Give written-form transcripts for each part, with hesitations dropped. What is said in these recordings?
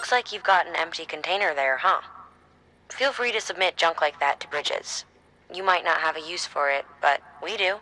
Looks like you've got an empty container there, huh? Feel free to submit junk like that to Bridges. You might not have a use for it, but we do.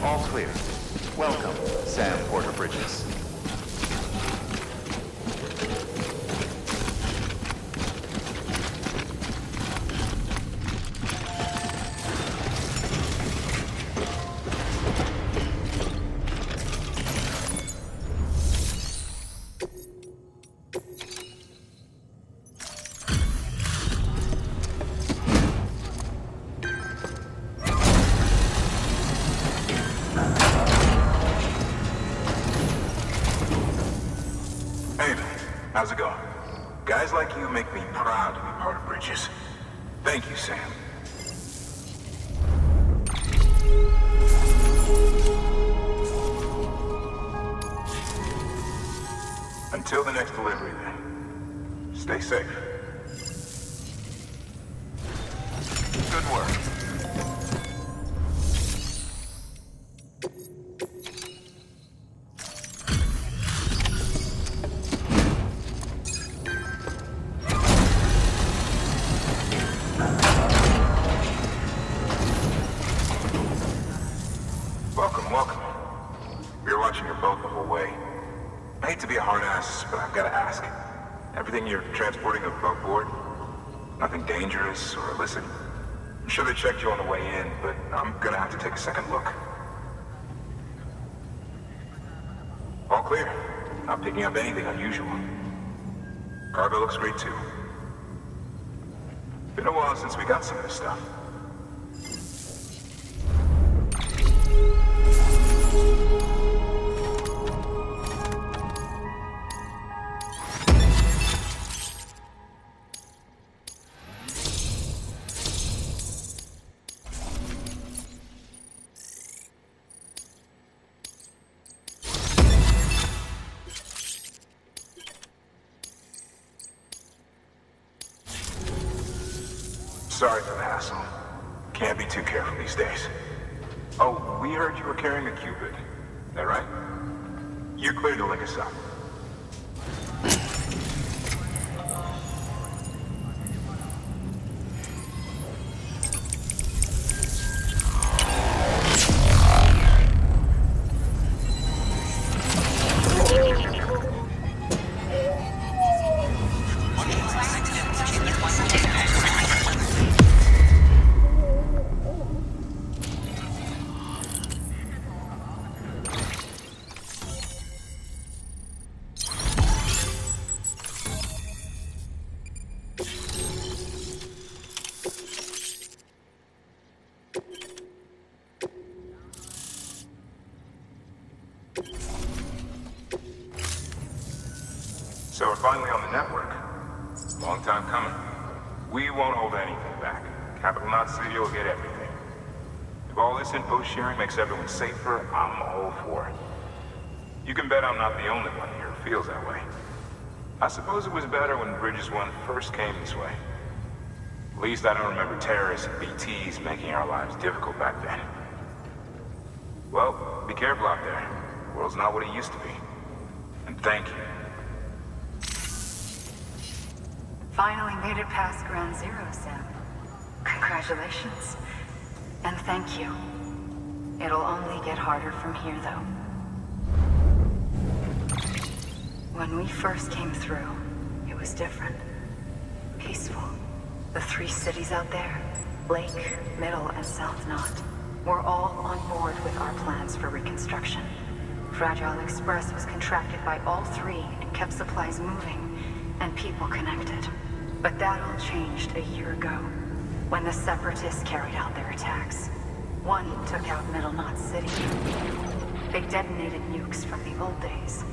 All clear. Welcome, Sam Porter Bridges. How's it going? Guys like you make me proud to be part of Bridges. Thank you, Sam. Until the next delivery, then. Stay safe. Good work. Welcome. We were watching your boat the whole way. I hate to be a hard ass, but I've got to ask. Everything you're transporting above board? Nothing dangerous or illicit? I'm sure they checked you on the way in, but I'm gonna have to take a second look. All clear. Not picking up anything unusual. Cargo looks great too. Been a while since we got some of this stuff. Sorry for the hassle. Can't be too careful these days. Oh, we heard you were carrying a Cupid. Is that right? You're clear to link us up. So we're finally on the network. Long time coming. We won't hold anything back. Capital Knot City will get everything. If all this info sharing makes everyone safer, I'm all for it. You can bet I'm not the only one here who feels that way. I suppose it was better when Bridges 1 first came this way. At least I don't remember terrorists and BTs making our lives difficult back then. Well, be careful out there. The world's not what it used to be. And thank you. Finally made it past Ground Zero, Sam. Congratulations. And thank you. It'll only get harder from here, though. When we first came through, it was different. Peaceful. The 3 cities out there, Lake, Middle, and South Knot, were all on board with our plans for reconstruction. Fragile Express was contracted by all 3 and kept supplies moving and people connected. But that all changed a year ago, when the Separatists carried out their attacks. One took out Middle Knot City. They detonated nukes from the old days.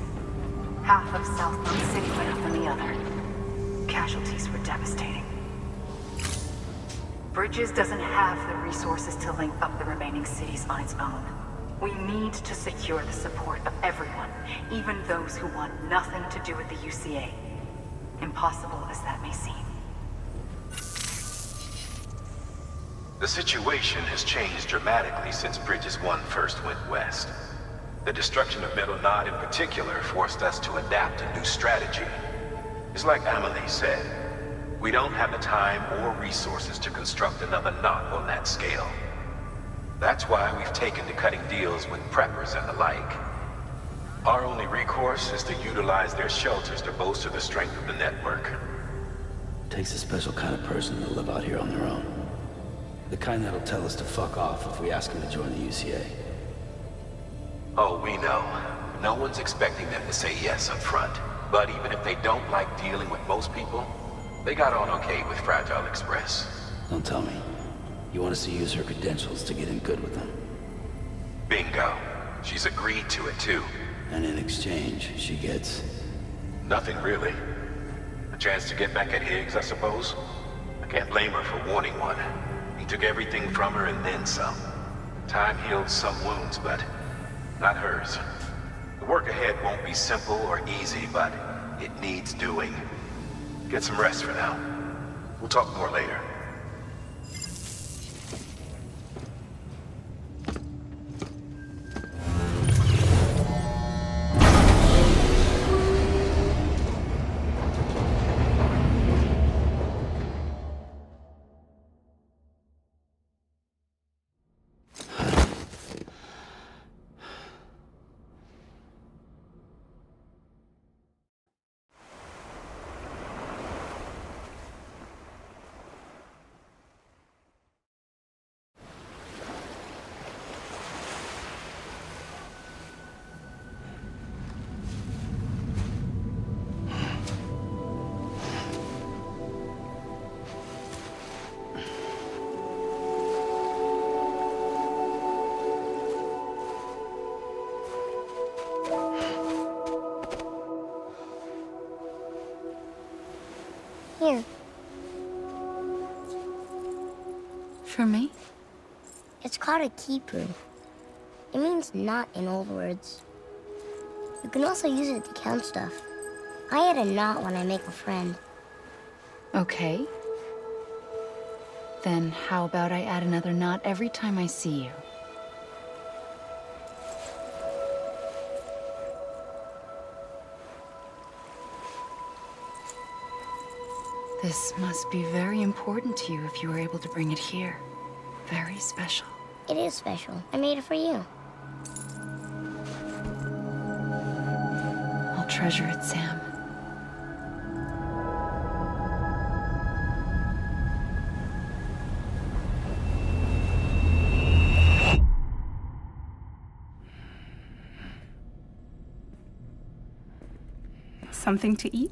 Half of South Knot City went up in the other. Casualties were devastating. Bridges doesn't have the resources to link up the remaining cities on its own. We need to secure the support of everyone, even those who want nothing to do with the UCA. Impossible as that may seem. The situation has changed dramatically since Bridges 1 first went west. The destruction of Middle Knot in particular forced us to adapt a new strategy. It's like Amelie said, we don't have the time or resources to construct another knot on that scale. That's why we've taken to cutting deals with preppers and the like. Our only recourse is to utilize their shelters to bolster the strength of the network. Takes a special kind of person to live out here on their own. The kind that'll tell us to fuck off if we ask them to join the UCA. Oh, we know. No one's expecting them to say yes up front. But even if they don't like dealing with most people, they got on okay with Fragile Express. Don't tell me. You want us to use her credentials to get in good with them? Bingo. She's agreed to it too. And in exchange, she gets... Nothing really. A chance to get back at Higgs, I suppose? I can't blame her for wanting one. He took everything from her and then some. Time healed some wounds, but not hers. The work ahead won't be simple or easy, but It needs doing. Get some rest for now. We'll talk more later. Here. For me? It's called a keeper. It means knot in old words. You can also use it to count stuff. I add a knot when I make a friend. Okay. Then how about I add another knot every time I see you? This must be very important to you if you were able to bring it here. Very special. It is special. I made it for you. I'll treasure it, Sam. Something to eat?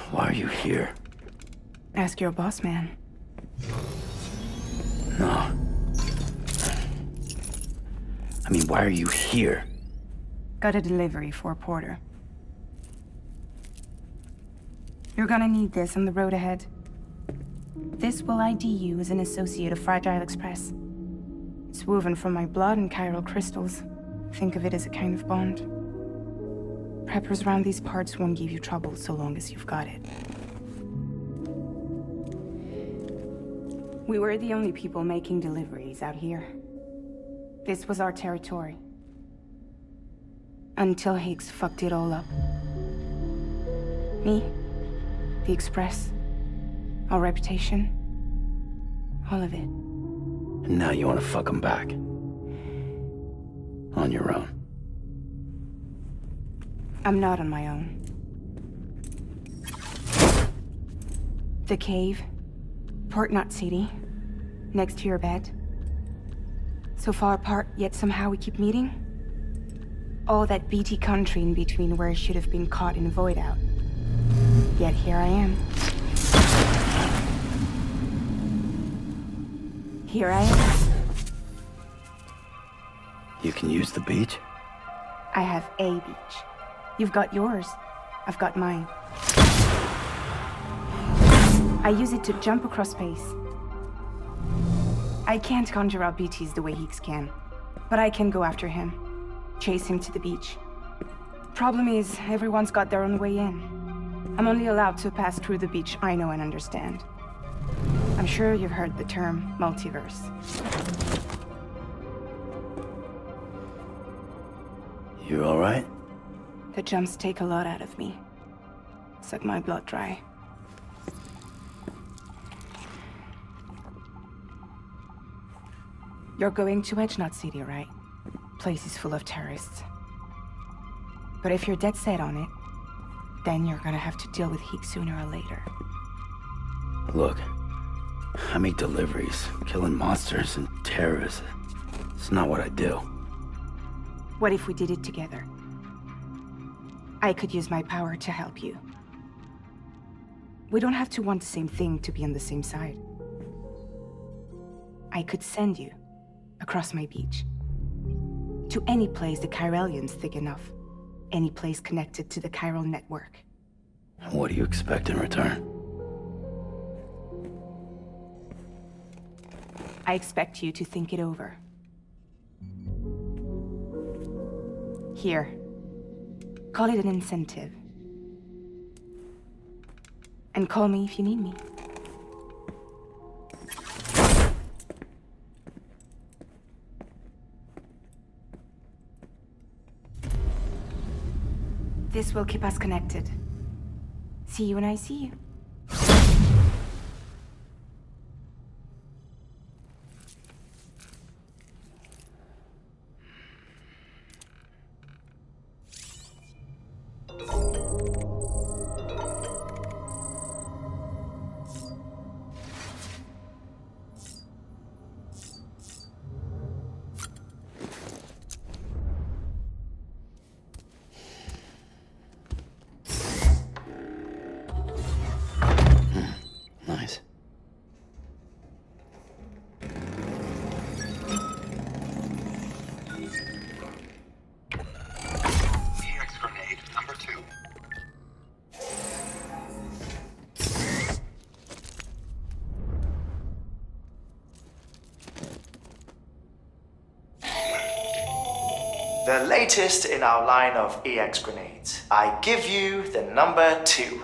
Why are you here? Ask your boss man. No. I mean, why are you here? Got a delivery for Porter. You're gonna need this on the road ahead. This will ID you as an associate of Fragile Express. It's woven from my blood and chiral crystals. Think of it as a kind of bond. Preppers around these parts won't give you trouble so long as you've got it. We were the only people making deliveries out here. This was our territory. Until Higgs fucked it all up. Me, the Express, our reputation, all of it. And now you want to fuck him back. On your own. I'm not on my own. The cave, Part9 City, next to your bed. So far apart, yet somehow we keep meeting. All that BT country in between where I should have been caught in void out. Yet here I am. Here I am. You can use the beach? I have a beach. You've got yours. I've got mine. I use it to jump across space. I can't conjure up BTs the way Higgs can, but I can go after him, chase him to the beach. Problem is, everyone's got their own way in. I'm only allowed to pass through the beach I know and understand. I'm sure you've heard the term multiverse. You all right? The jumps take a lot out of me. Suck my blood dry. You're going to Edge-Knot City, right? Place is full of terrorists. But if you're dead set on it, then you're gonna have to deal with Higgs sooner or later. Look, I make deliveries, killing monsters and terrorists. It's not what I do. What if we did it together? I could use my power to help you. We don't have to want the same thing to be on the same side. I could send you across my beach. To any place the Chiralian's thick enough. Any place connected to the chiral network. What do you expect in return? I expect you to think it over. Here, Call it an incentive. And call me if you need me. This will keep us connected. See you when I see you. Nice. EX grenade number 2. The latest in our line of EX grenades. I give you the number 2.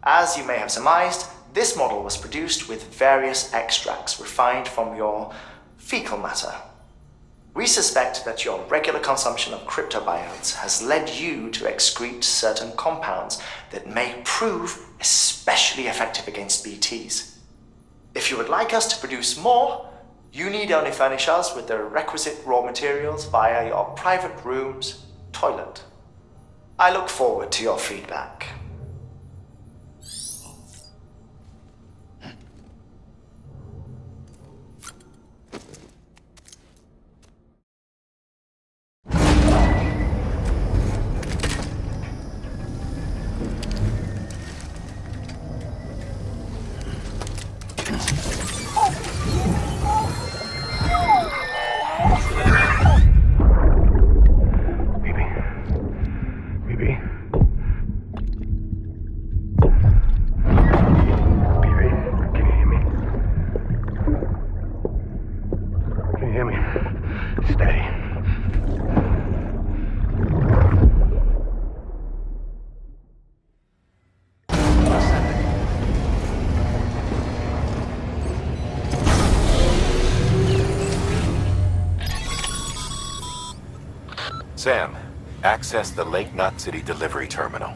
As you may have surmised, this model was produced with various extracts refined from your fecal matter. We suspect that your regular consumption of cryptobiotes has led you to excrete certain compounds that may prove especially effective against BTs. If you would like us to produce more, you need only furnish us with the requisite raw materials via your private room's toilet. I look forward to your feedback. Sam, access the Lake Knot City delivery terminal.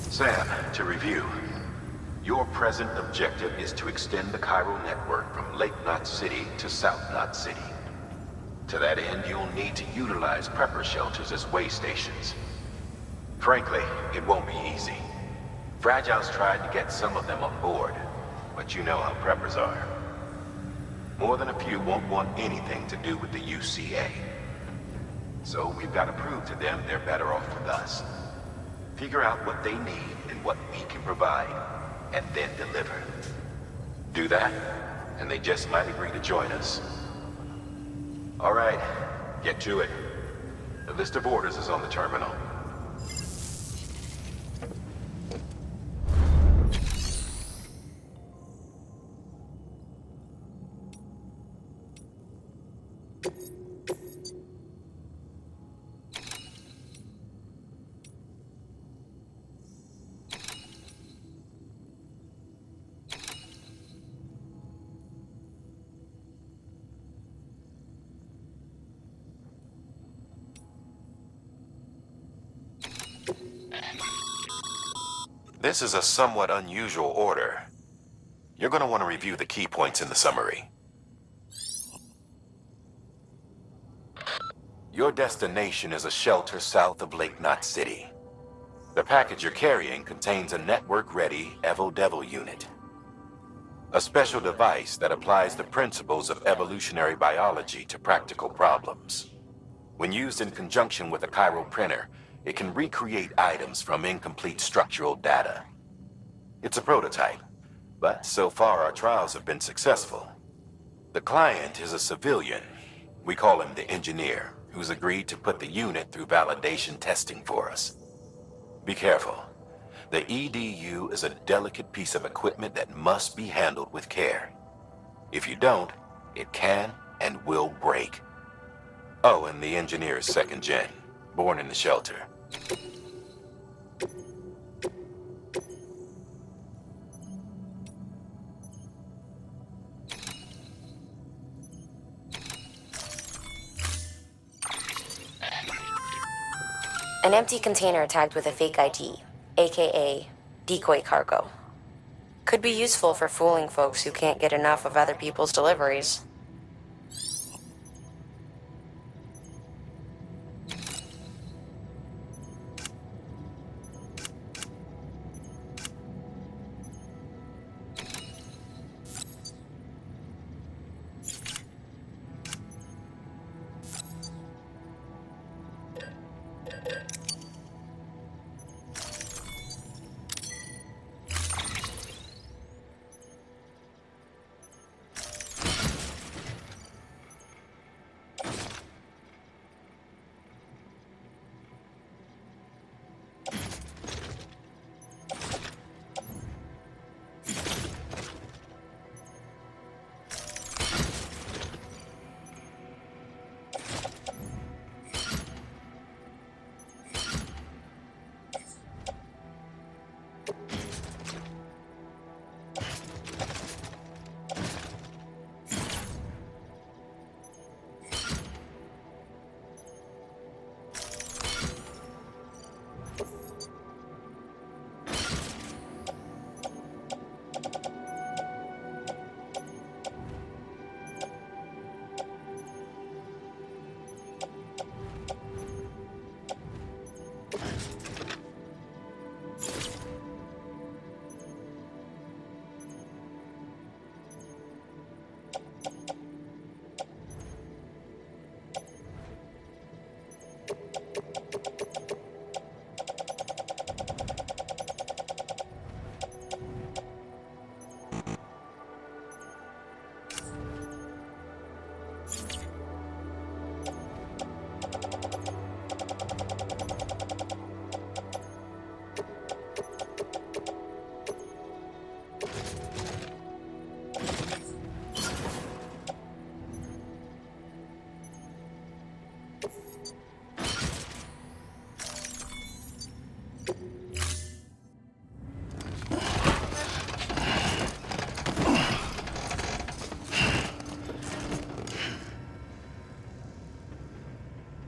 Sam, to review. Your present objective is to extend the chiral network from Lake Knot City to South Knot City. To that end, you'll need to utilize prepper shelters as way stations. Frankly, it won't be easy. Fragile's tried to get some of them on board, but you know how preppers are. More than a few won't want anything to do with the UCA. So we've got to prove to them they're better off with us. Figure out what they need and what we can provide, and then deliver. Do that, and they just might agree to join us. All right, get to it. The list of orders is on the terminal. This is a somewhat unusual order. You're going to want to review the key points in the summary. Your destination is a shelter south of Lake Knot City. The package you're carrying contains a network-ready Evo-Devil unit. A special device that applies the principles of evolutionary biology to practical problems. When used in conjunction with a chiral printer, it can recreate items from incomplete structural data. It's a prototype, but so far our trials have been successful. The client is a civilian. We call him the engineer, who's agreed to put the unit through validation testing for us. Be careful. The EDU is a delicate piece of equipment that must be handled with care. If you don't, it can and will break. Oh, and the engineer is second gen, born in the shelter. An empty container tagged with a fake ID, aka decoy cargo. Could be useful for fooling folks who can't get enough of other people's deliveries.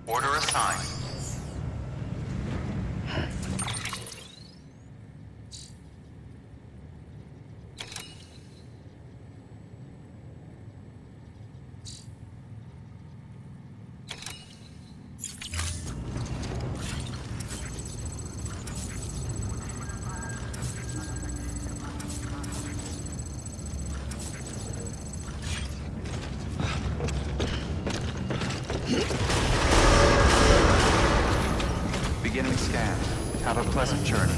Order assigned. Beginning scan. Have a pleasant journey.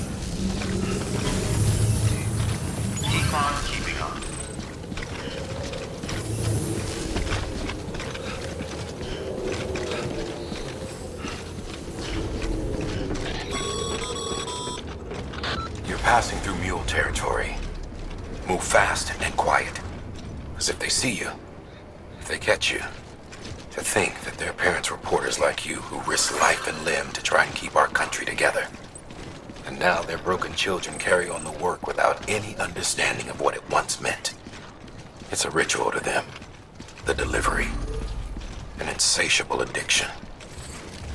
Decon keeping up. You're passing through mule territory. Move fast and quiet. As if they see you. If they catch you. To think that their parents were reporters like you who risked life and limb to try and keep our country together. And now their broken children carry on the work without any understanding of what it once meant. It's a ritual to them. The delivery. An insatiable addiction.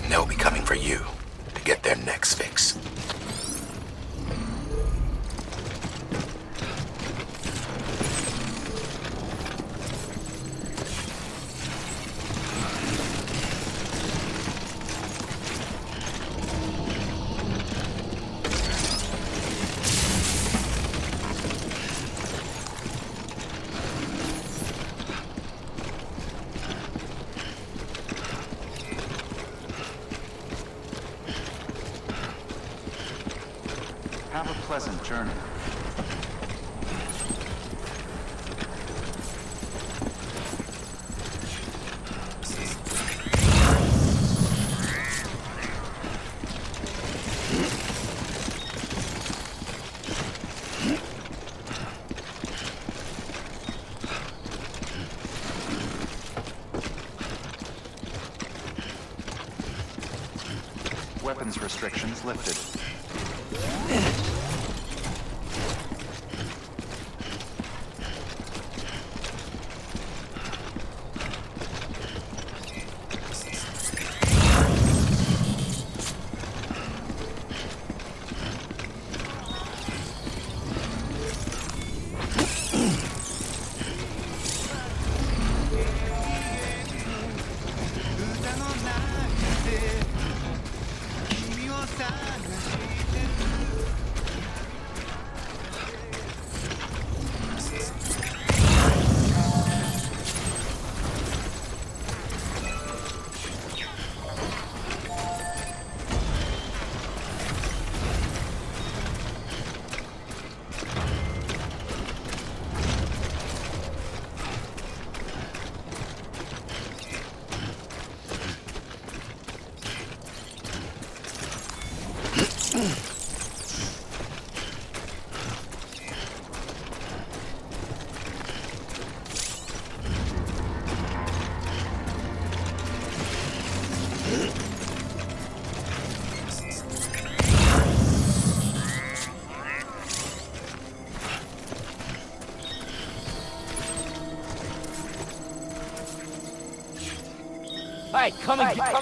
And they'll be coming for you to get their next fix. Have a pleasant journey. weapons restrictions lifted. Hey, come and get.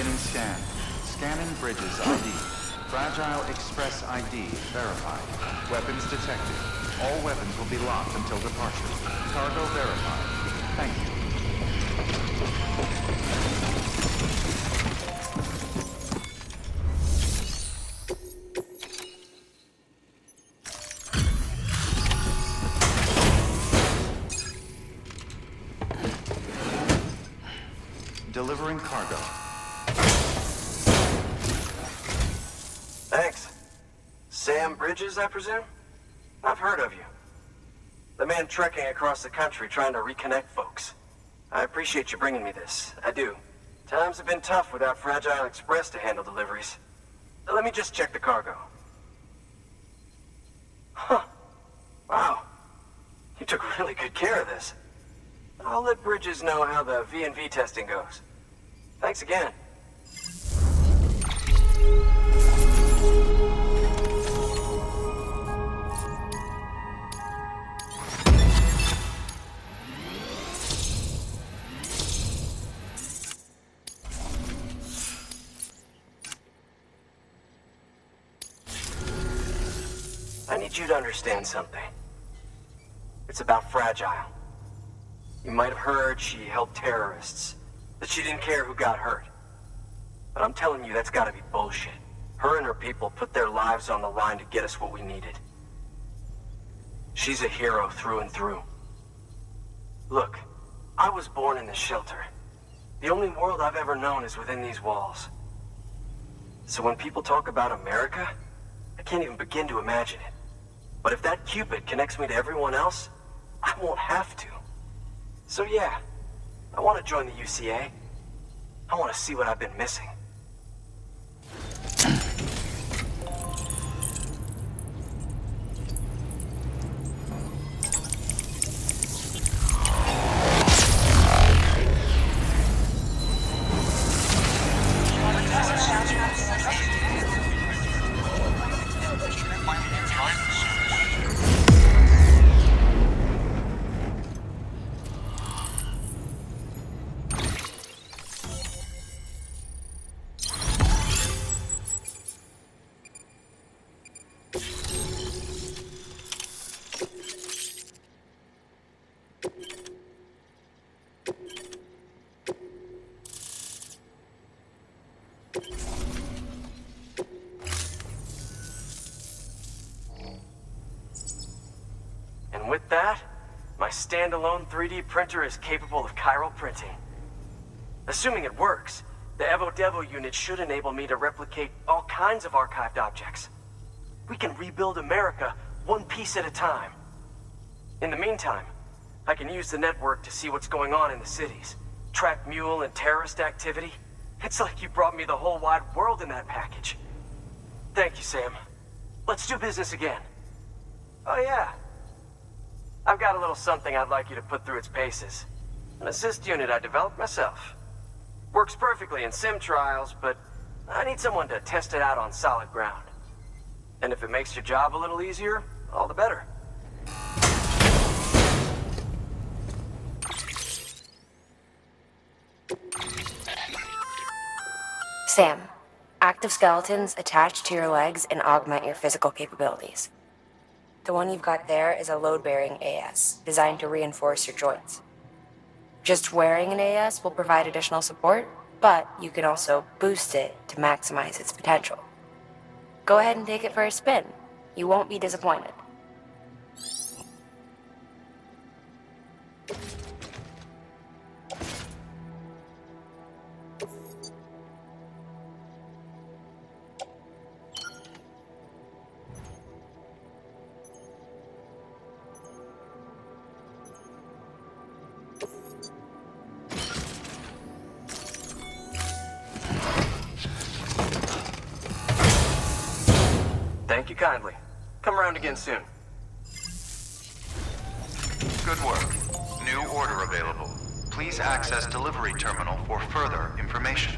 Beginning scan. Scanning Bridges ID. Fragile Express ID verified. Weapons detected. All weapons will be locked until departure. Cargo verified. Thank you. Delivering cargo. Thanks. Sam Bridges, I presume? I've heard of you. The man trekking across the country trying to reconnect folks. I appreciate you bringing me this. I do. Times have been tough without Fragile Express to handle deliveries. Let me just check the cargo. Huh. Wow. You took really good care of this. I'll let Bridges know how the V&V testing goes. Thanks again. I need you to understand something. It's about Fragile. You might have heard she helped terrorists, that she didn't care who got hurt. But I'm telling you, that's gotta be bullshit. Her and her people put their lives on the line to get us what we needed. She's a hero through and through. Look, I was born in this shelter. The only world I've ever known is within these walls. So when people talk about America, I can't even begin to imagine it. But if that Cupid connects me to everyone else, I won't have to. So yeah, I want to join the UCA. I want to see what I've been missing. And with that, my standalone 3D printer is capable of chiral printing. Assuming it works, the Evo Devo unit should enable me to replicate all kinds of archived objects. We can rebuild America one piece at a time. In the meantime, I can use the network to see what's going on in the cities, track mule and terrorist activity. It's like you brought me the whole wide world in that package. Thank you, Sam. Let's do business again. Oh yeah. I've got a little something I'd like you to put through its paces. An assist unit I developed myself. Works perfectly in sim trials, but I need someone to test it out on solid ground. And if it makes your job a little easier, all the better. Sam, active skeletons attach to your legs and augment your physical capabilities. The one you've got there is a load-bearing AS, designed to reinforce your joints. Just wearing an AS will provide additional support, but you can also boost it to maximize its potential. Go ahead and take it for a spin. You won't be disappointed. Thank you kindly. Come around again soon. Good work. New order available. Please access delivery terminal for further information.